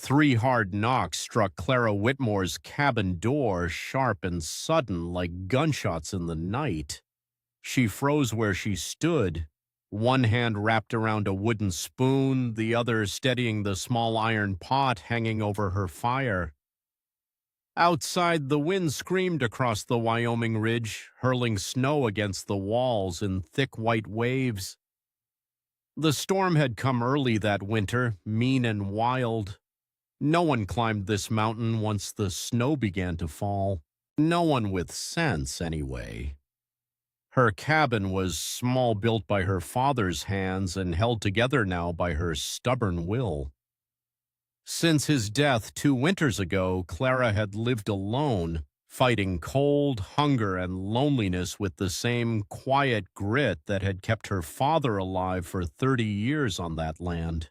Three hard knocks struck Clara Whitmore's cabin door, sharp and sudden like gunshots in the night. She froze where she stood, one hand wrapped around a wooden spoon, the other steadying the small iron pot hanging over her fire. Outside, the wind screamed across the Wyoming ridge, hurling snow against the walls in thick white waves. The storm had come early that winter, mean and wild. No one climbed this mountain once the snow began to fall. No one with sense, anyway. Her cabin was small, built by her father's hands and held together now by her stubborn will. Since his death 2 winters ago, Clara had lived alone, fighting cold, hunger, and loneliness with the same quiet grit that had kept her father alive for 30 years on that land.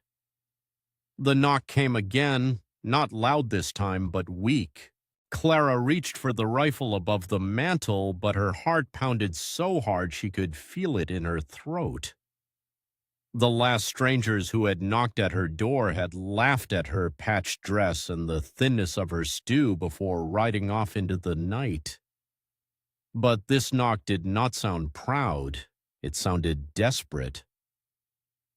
The knock came again, not loud this time, but weak. Clara reached for the rifle above the mantel, but her heart pounded so hard she could feel it in her throat. The last strangers who had knocked at her door had laughed at her patched dress and the thinness of her stew before riding off into the night. But this knock did not sound proud. It sounded desperate.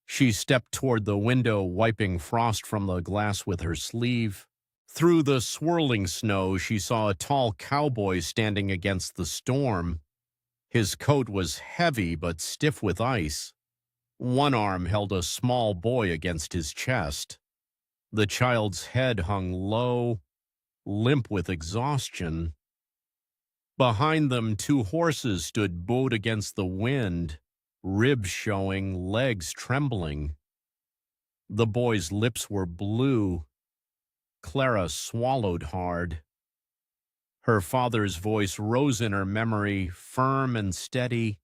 She stepped toward the window, wiping frost from the glass with her sleeve. Through the swirling snow, she saw a tall cowboy standing against the storm. His coat was heavy but stiff with ice. One arm held a small boy against his chest. The child's head hung low, limp with exhaustion. Behind them, 2 horses stood bowed against the wind, ribs showing, legs trembling. The boy's lips were blue. Clara swallowed hard. Her father's voice rose in her memory, firm and steady.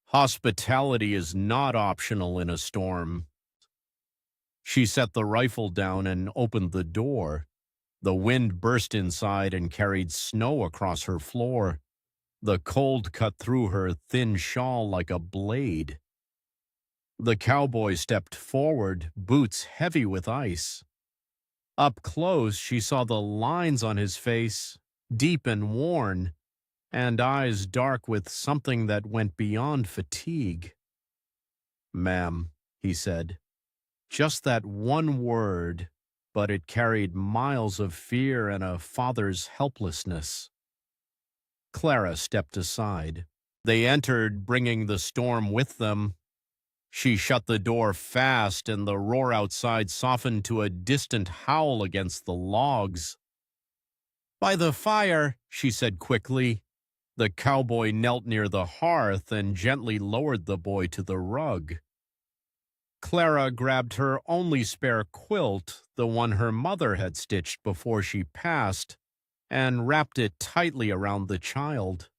Hospitality is not optional in a storm. She set the rifle down and opened the door. The wind burst inside and carried snow across her floor. The cold cut through her thin shawl like a blade. The cowboy stepped forward, boots heavy with ice. Up close, she saw the lines on his face, deep and worn, and eyes dark with something that went beyond fatigue. "Ma'am," he said. Just that one word, but it carried miles of fear and a father's helplessness. Clara stepped aside. They entered, bringing the storm with them. She shut the door fast, and the roar outside softened to a distant howl against the logs. "By the fire," she said quickly. The cowboy knelt near the hearth and gently lowered the boy to the rug. Clara grabbed her only spare quilt, the one her mother had stitched before she passed, and wrapped it tightly around the child.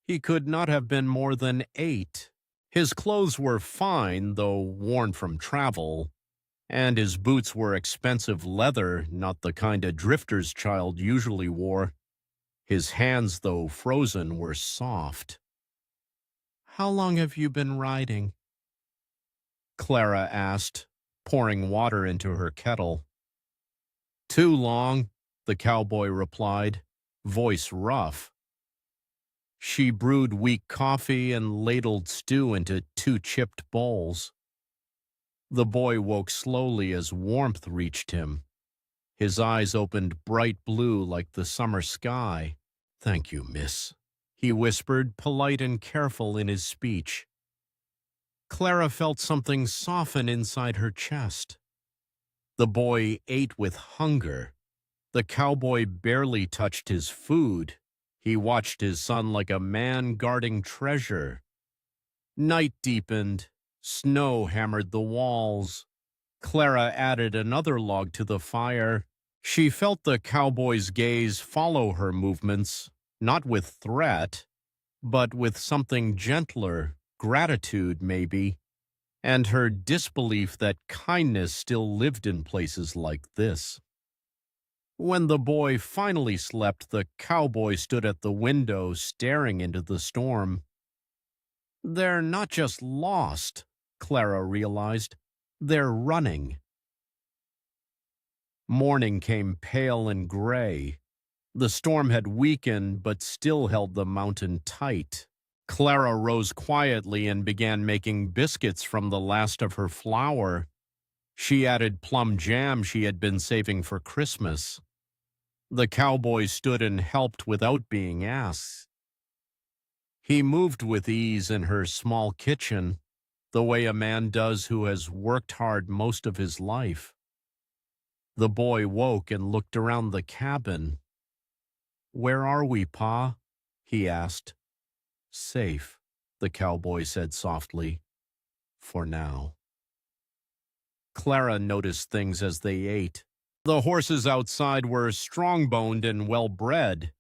He could not have been more than 8. His clothes were fine, though worn from travel, and his boots were expensive leather, not the kind a drifter's child usually wore. His hands, though frozen, were soft. "How long have you been riding?" Clara asked, pouring water into her kettle. "Too long," the cowboy replied, voice rough. She brewed weak coffee and ladled stew into 2 chipped bowls. The boy woke slowly as warmth reached him. His eyes opened bright blue like the summer sky. "Thank you, miss," he whispered, polite and careful in his speech. Clara felt something soften inside her chest. The boy ate with hunger. The cowboy barely touched his food. He watched his son like a man guarding treasure. Night deepened. Snow hammered the walls. Clara added another log to the fire. She felt the cowboy's gaze follow her movements, not with threat, but with something gentler, gratitude maybe, and her disbelief that kindness still lived in places like this. When the boy finally slept, the cowboy stood at the window staring into the storm. "They're not just lost," Clara realized. "They're running." Morning came pale and gray. The storm had weakened but still held the mountain tight. Clara rose quietly and began making biscuits from the last of her flour. She added plum jam she had been saving for Christmas. The cowboy stood and helped without being asked. He moved with ease in her small kitchen, the way a man does who has worked hard most of his life. The boy woke and looked around the cabin. "Where are we, Pa?" he asked. "Safe," the cowboy said softly. "For now." Clara noticed things as they ate. The horses outside were strong-boned and well-bred.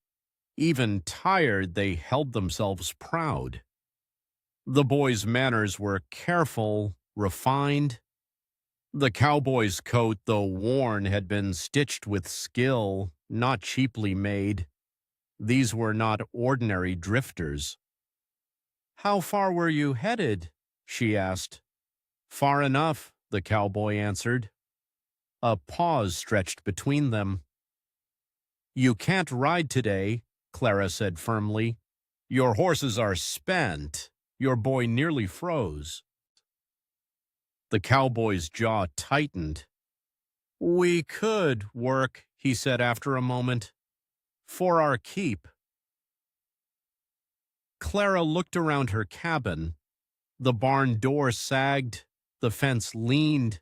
Even tired, they held themselves proud. The boy's manners were careful, refined. The cowboy's coat, though worn, had been stitched with skill, not cheaply made. These were not ordinary drifters. "How far were you headed?" she asked. "Far enough," the cowboy answered. A pause stretched between them. "You can't ride today," Clara said firmly. "Your horses are spent." Your boy nearly froze. The cowboy's jaw tightened. "We could work," he said after a moment. "For our keep." Clara looked around her cabin. The barn door sagged, the fence leaned,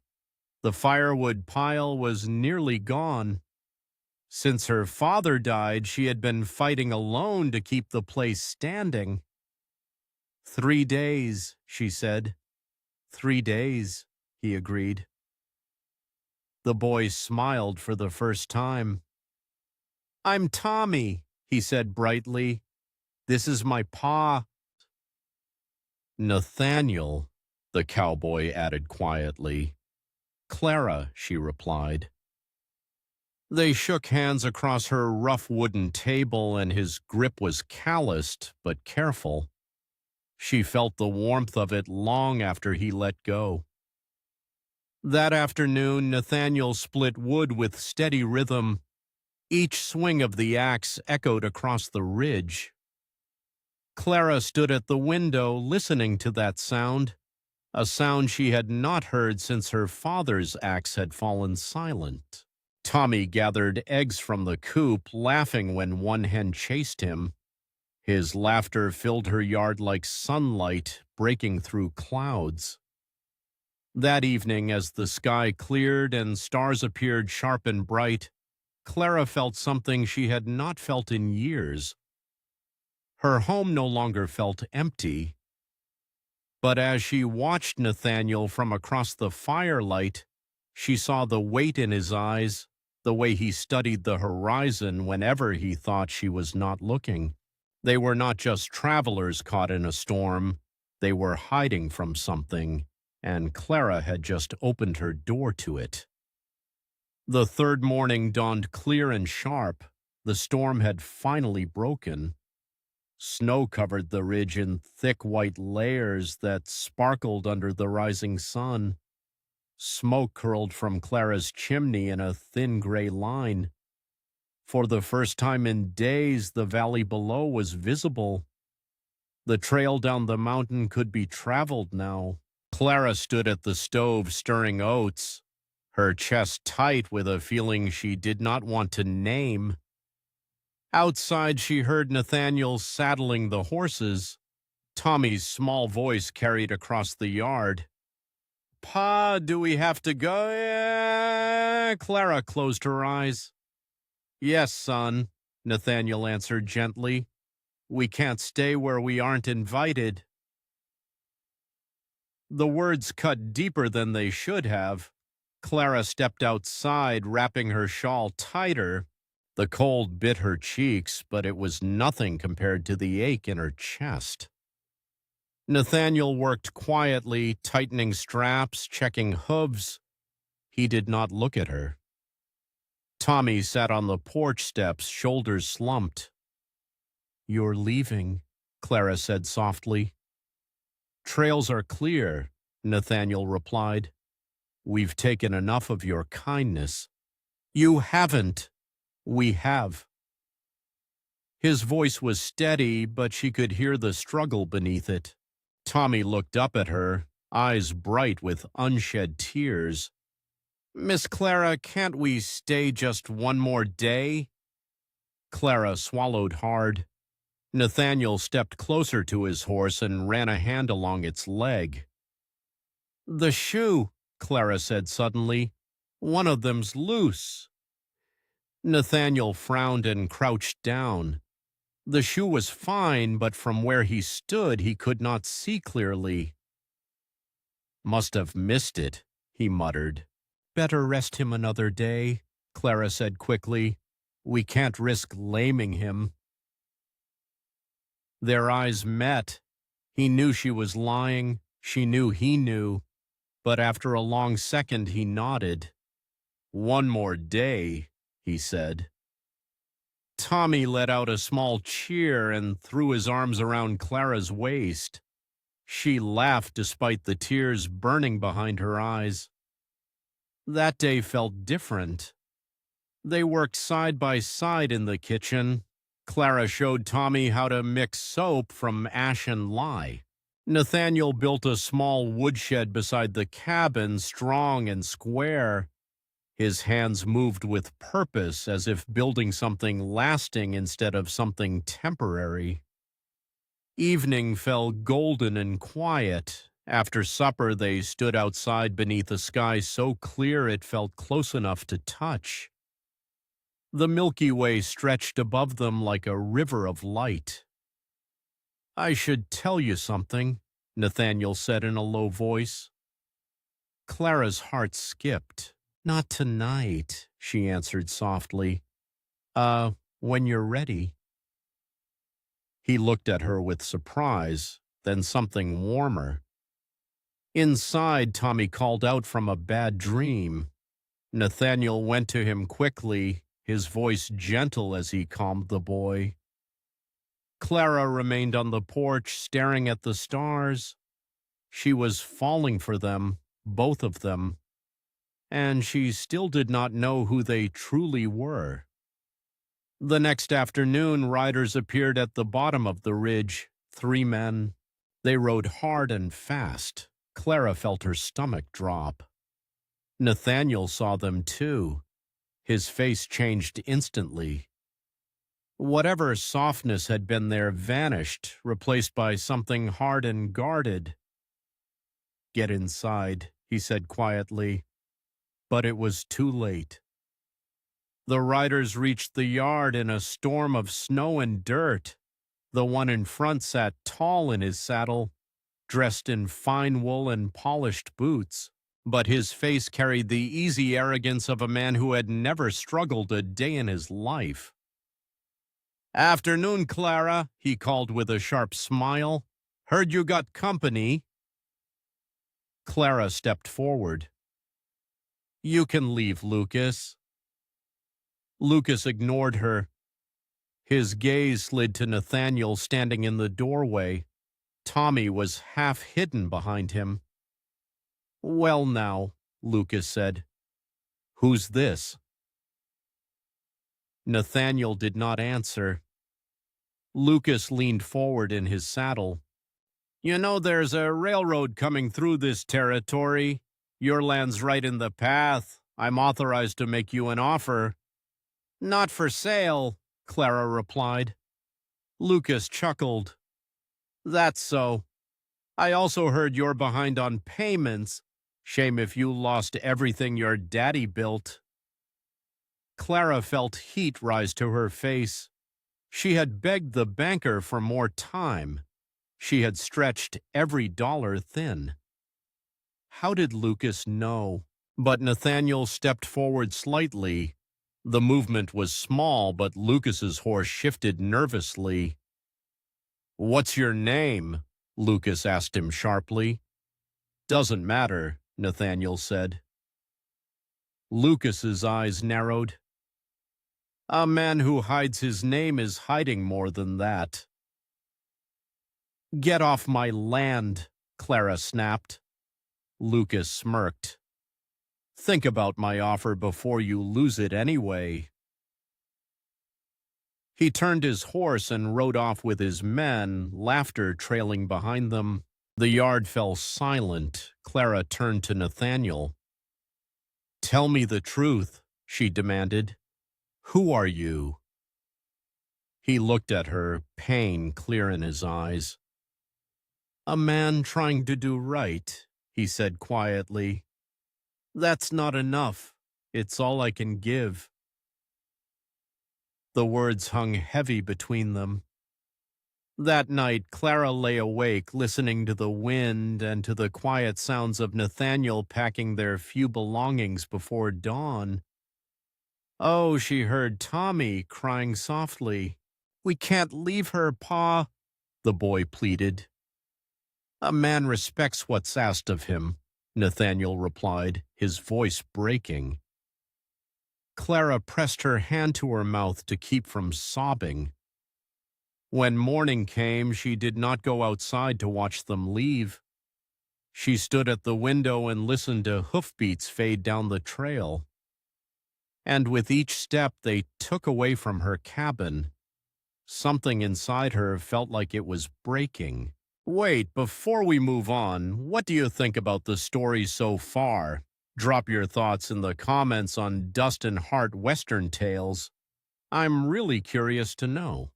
the firewood pile was nearly gone. Since her father died, she had been fighting alone to keep the place standing. "3 days," she said. "3 days," he agreed. The boy smiled for the first time. "I'm Tommy," he said brightly. "This is my pa." "Nathaniel," the cowboy added quietly. "Clara," she replied. They shook hands across her rough wooden table, and his grip was calloused but careful. She felt the warmth of it long after he let go. That afternoon, Nathaniel split wood with steady rhythm. Each swing of the axe echoed across the ridge. Clara stood at the window listening to that sound, a sound she had not heard since her father's axe had fallen silent. Tommy gathered eggs from the coop, laughing when one hen chased him. His laughter filled her yard like sunlight breaking through clouds. That evening, as the sky cleared and stars appeared sharp and bright, Clara felt something she had not felt in years. Her home no longer felt empty. But as she watched Nathaniel from across the firelight, she saw the weight in his eyes, the way he studied the horizon whenever he thought she was not looking. They were not just travelers caught in a storm. They were hiding from something, and Clara had just opened her door to it. The third morning dawned clear and sharp. The storm had finally broken. Snow covered the ridge in thick white layers that sparkled under the rising sun. Smoke curled from Clara's chimney in a thin gray line. For the first time in days, the valley below was visible. The trail down the mountain could be traveled now. Clara stood at the stove stirring oats, her chest tight with a feeling she did not want to name. Outside, she heard Nathaniel saddling the horses. Tommy's small voice carried across the yard. "Pa, do we have to go?" Clara closed her eyes. "Yes, son," Nathaniel answered gently. "We can't stay where we aren't invited." The words cut deeper than they should have. Clara stepped outside, wrapping her shawl tighter. The cold bit her cheeks, but it was nothing compared to the ache in her chest. Nathaniel worked quietly, tightening straps, checking hooves. He did not look at her. Tommy sat on the porch steps, shoulders slumped. "You're leaving," Clara said softly. "Trails are clear," Nathaniel replied. "We've taken enough of your kindness." You haven't. We have. His voice was steady, but she could hear the struggle beneath it. Tommy looked up at her, eyes bright with unshed tears. Miss Clara, can't we stay just one more day? Clara swallowed hard. Nathaniel stepped closer to his horse and ran a hand along its leg. The shoe, Clara said suddenly. One of them's loose. Nathaniel frowned and crouched down. The shoe was fine, but from where he stood he could not see clearly. Must have missed it, he muttered. Better rest him another day, Clara said quickly. We can't risk laming him. Their eyes met. He knew she was lying. She knew he knew. But after a long second he nodded. One more day, he said. Tommy let out a small cheer and threw his arms around Clara's waist. She laughed despite the tears burning behind her eyes. That day felt different. They worked side by side in the kitchen. Clara showed Tommy how to mix soap from ash and lye. Nathaniel built a small woodshed beside the cabin, strong and square. His hands moved with purpose, as if building something lasting instead of something temporary. Evening fell golden and quiet. After supper, they stood outside beneath a sky so clear it felt close enough to touch. The Milky Way stretched above them like a river of light. I should tell you something, Nathaniel said in a low voice. Clara's heart skipped. Not tonight, she answered softly. When you're ready. He looked at her with surprise, then something warmer. Inside, Tommy called out from a bad dream. Nathaniel went to him quickly, his voice gentle as he calmed the boy. Clara remained on the porch, staring at the stars. She was falling for them, both of them. And she still did not know who they truly were. The next afternoon, riders appeared at the bottom of the ridge, 3 men. They rode hard and fast. Clara felt her stomach drop. Nathaniel saw them too. His face changed instantly. Whatever softness had been there vanished, replaced by something hard and guarded. Get inside, he said quietly. But it was too late. The riders reached the yard in a storm of snow and dirt. The one in front sat tall in his saddle, dressed in fine wool and polished boots, but his face carried the easy arrogance of a man who had never struggled a day in his life. Afternoon, Clara, he called with a sharp smile. Heard you got company. Clara stepped forward. You can leave, Lucas. Lucas ignored her. His gaze slid to Nathaniel standing in the doorway. Tommy was half hidden behind him. Well now, Lucas said. Who's this? Nathaniel did not answer. Lucas leaned forward in his saddle. You know there's a railroad coming through this territory. Your land's right in the path. I'm authorized to make you an offer. Not for sale, Clara replied. Lucas chuckled. That's so. I also heard you're behind on payments. Shame if you lost everything your daddy built. Clara felt heat rise to her face. She had begged the banker for more time. She had stretched every dollar thin. How did Lucas know? But Nathaniel stepped forward slightly. The movement was small, but Lucas's horse shifted nervously. What's your name? Lucas asked him sharply. Doesn't matter, Nathaniel said. Lucas's eyes narrowed. A man who hides his name is hiding more than that. Get off my land, Clara snapped. Lucas smirked. Think about my offer before you lose it anyway." He turned his horse and rode off with his men, laughter trailing behind them. The yard fell silent. Clara turned to Nathaniel. "Tell me the truth," she demanded. "Who are you?" He looked at her, pain clear in his eyes. "A man trying to do right," he said quietly. "That's not enough. It's all I can give." The words hung heavy between them. That night, Clara lay awake, listening to the wind and to the quiet sounds of Nathaniel packing their few belongings before dawn. Oh, she heard Tommy crying softly. "We can't leave her, Pa," the boy pleaded. "A man respects what's asked of him," Nathaniel replied, his voice breaking. Clara pressed her hand to her mouth to keep from sobbing. When morning came, she did not go outside to watch them leave. She stood at the window and listened to hoofbeats fade down the trail. And with each step they took away from her cabin, something inside her felt like it was breaking. Wait, before we move on, what do you think about the story so far? Drop your thoughts in the comments on Dust and Heart Western Tales. I'm really curious to know.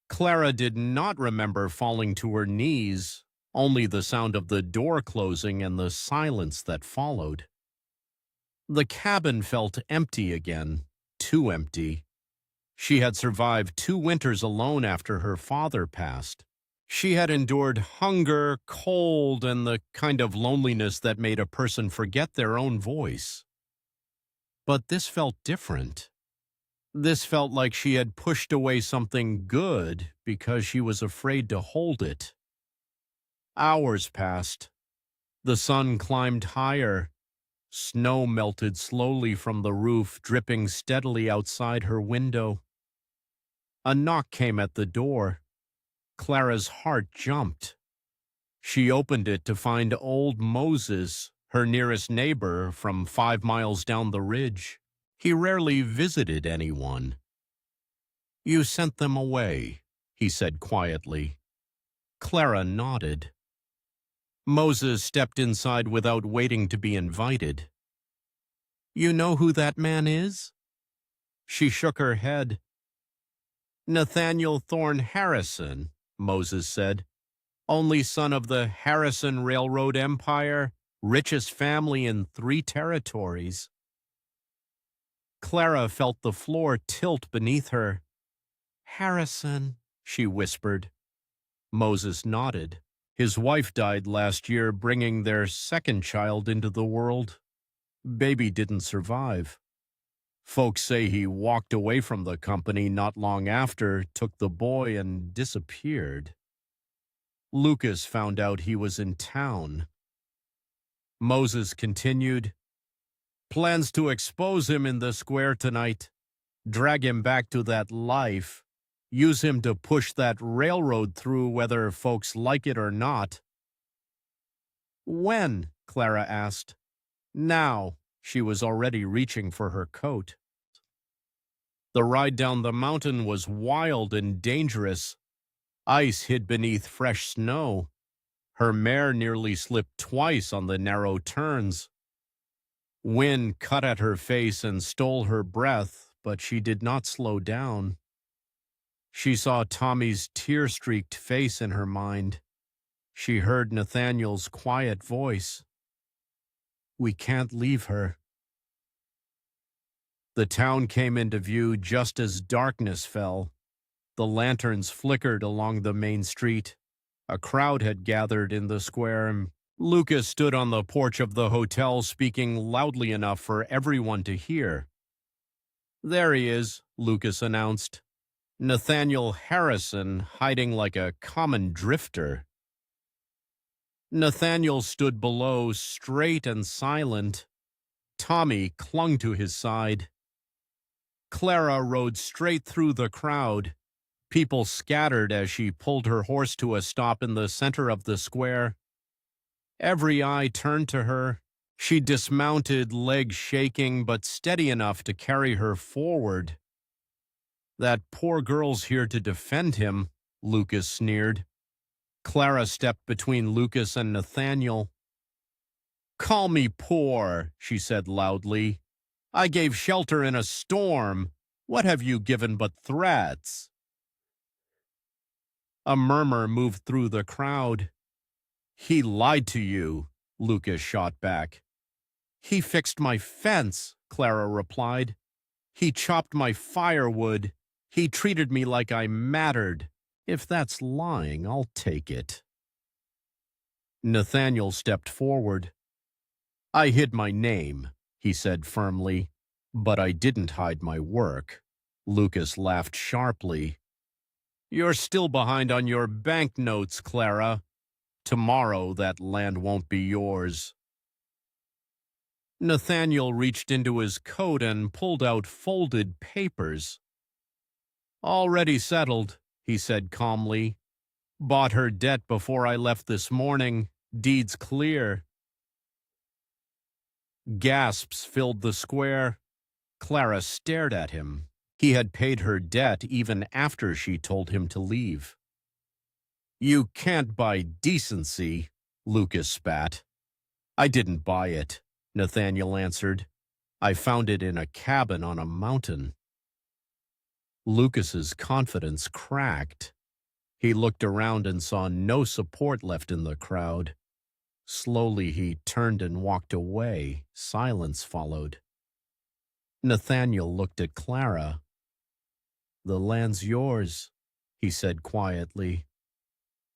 Clara did not remember falling to her knees, only the sound of the door closing and the silence that followed. The cabin felt empty again, too empty. She had survived 2 winters alone after her father passed. She had endured hunger, cold, and the kind of loneliness that made a person forget their own voice. But this felt different. This felt like she had pushed away something good because she was afraid to hold it. Hours passed. The sun climbed higher. Snow melted slowly from the roof, dripping steadily outside her window. A knock came at the door. Clara's heart jumped. She opened it to find old Moses, her nearest neighbor from 5 miles down the ridge. He rarely visited anyone. "You sent them away," he said quietly. Clara nodded. Moses stepped inside without waiting to be invited. "You know who that man is?" She shook her head. "Nathaniel Thorne Harrison," Moses said. "Only son of the Harrison Railroad Empire, richest family in 3 territories." Clara felt the floor tilt beneath her. "Harrison," she whispered. Moses nodded. His wife died last year, bringing their 2nd child into the world. Baby didn't survive. Folks say he walked away from the company not long after, took the boy, and disappeared. Lucas found out he was in town. Moses continued, "Plans to expose him in the square tonight, drag him back to that life, use him to push that railroad through whether folks like it or not." "When?" Clara asked. "Now." She was already reaching for her coat. The ride down the mountain was wild and dangerous. Ice hid beneath fresh snow. Her mare nearly slipped twice on the narrow turns. Wind cut at her face and stole her breath, but she did not slow down. She saw Tommy's tear-streaked face in her mind. She heard Nathaniel's quiet voice. "We can't leave her." The town came into view just as darkness fell. The lanterns flickered along the main street. A crowd had gathered in the square. Lucas stood on the porch of the hotel, speaking loudly enough for everyone to hear. "There he is," Lucas announced. "Nathaniel Harrison, hiding like a common drifter." Nathaniel stood below, straight and silent. Tommy clung to his side. Clara rode straight through the crowd. People scattered as she pulled her horse to a stop in the center of the square. Every eye turned to her. She dismounted, legs shaking, but steady enough to carry her forward. That poor girl's here to defend him, Lucas sneered. Clara stepped between Lucas and Nathaniel. Call me poor, she said loudly. I gave shelter in a storm. What have you given but threats? A murmur moved through the crowd. He lied to you, Lucas shot back. He fixed my fence, Clara replied. He chopped my firewood. He treated me like I mattered. If that's lying, I'll take it. Nathaniel stepped forward. I hid my name, he said firmly, but I didn't hide my work. Lucas laughed sharply. You're still behind on your banknotes, Clara. Tomorrow that land won't be yours. Nathaniel reached into his coat and pulled out folded papers. Already settled, he said calmly. Bought her debt before I left this morning. Deeds clear. Gasps filled the square. Clara stared at him. He had paid her debt even after she told him to leave. You can't buy decency, Lucas spat. I didn't buy it, Nathaniel answered. I found it in a cabin on a mountain. Lucas's confidence cracked. He looked around and saw no support left in the crowd. Slowly he turned and walked away. Silence followed. Nathaniel looked at Clara. The land's yours, he said quietly.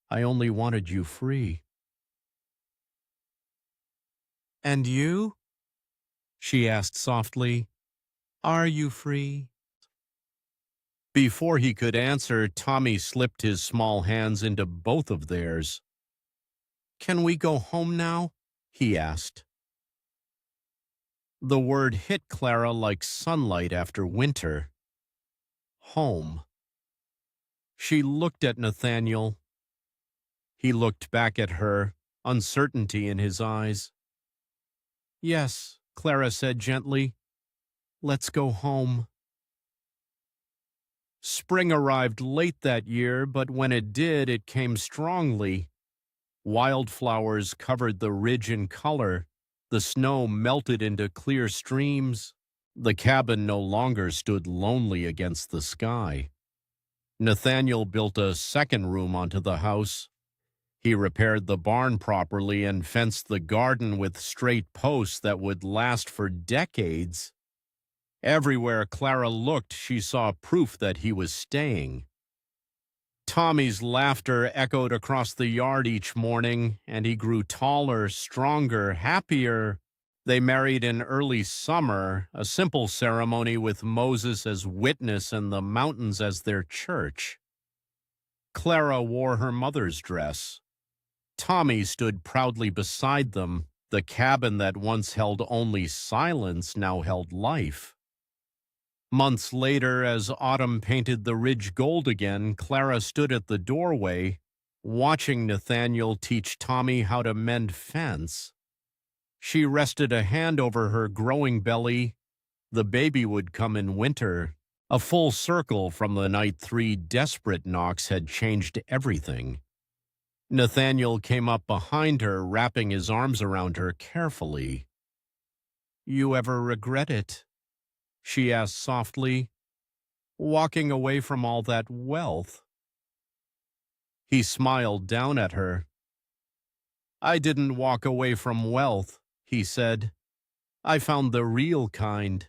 I only wanted you free. And you? She asked softly. Are you free? Before he could answer, Tommy slipped his small hands into both of theirs. Can we go home now? He asked. The word hit Clara like sunlight after winter. Home. She looked at Nathaniel. He looked back at her, uncertainty in his eyes. Yes, Clara said gently. Let's go home. Spring arrived late that year, but when it did, it came strongly. Wildflowers covered the ridge in color. The snow melted into clear streams. The cabin no longer stood lonely against the sky. Nathaniel built a second room onto the house. He repaired the barn properly and fenced the garden with straight posts that would last for decades. Everywhere Clara looked, she saw proof that he was staying. Tommy's laughter echoed across the yard each morning, and he grew taller, stronger, happier. They married in early summer, a simple ceremony with Moses as witness and the mountains as their church. Clara wore her mother's dress. Tommy stood proudly beside them. The cabin that once held only silence now held life. Months later, as autumn painted the ridge gold again, Clara stood at the doorway, watching Nathaniel teach Tommy how to mend fence. She rested a hand over her growing belly. The baby would come in winter, a full circle from the night 3 desperate knocks had changed everything. Nathaniel came up behind her, wrapping his arms around her carefully. You ever regret it? She asked softly, walking away from all that wealth. He smiled down at her. I didn't walk away from wealth, he said. I found the real kind.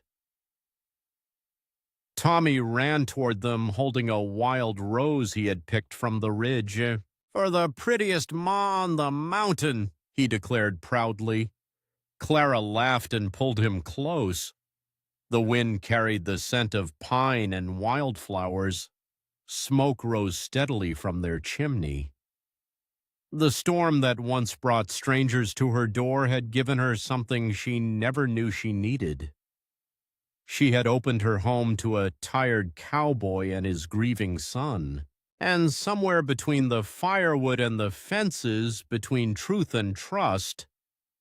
Tommy ran toward them, holding a wild rose he had picked from the ridge. For the prettiest ma on the mountain, he declared proudly. Clara laughed and pulled him close. The wind carried the scent of pine and wildflowers. Smoke rose steadily from their chimney. The storm that once brought strangers to her door had given her something she never knew she needed. She had opened her home to a tired cowboy and his grieving son. And somewhere between the firewood and the fences, between truth and trust,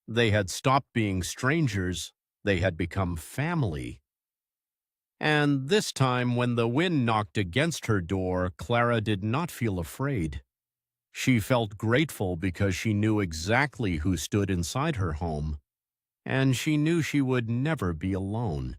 They had stopped being strangers. They had become family. And this time, when the wind knocked against her door, Clara did not feel afraid. She felt grateful because she knew exactly who stood inside her home, and she knew she would never be alone.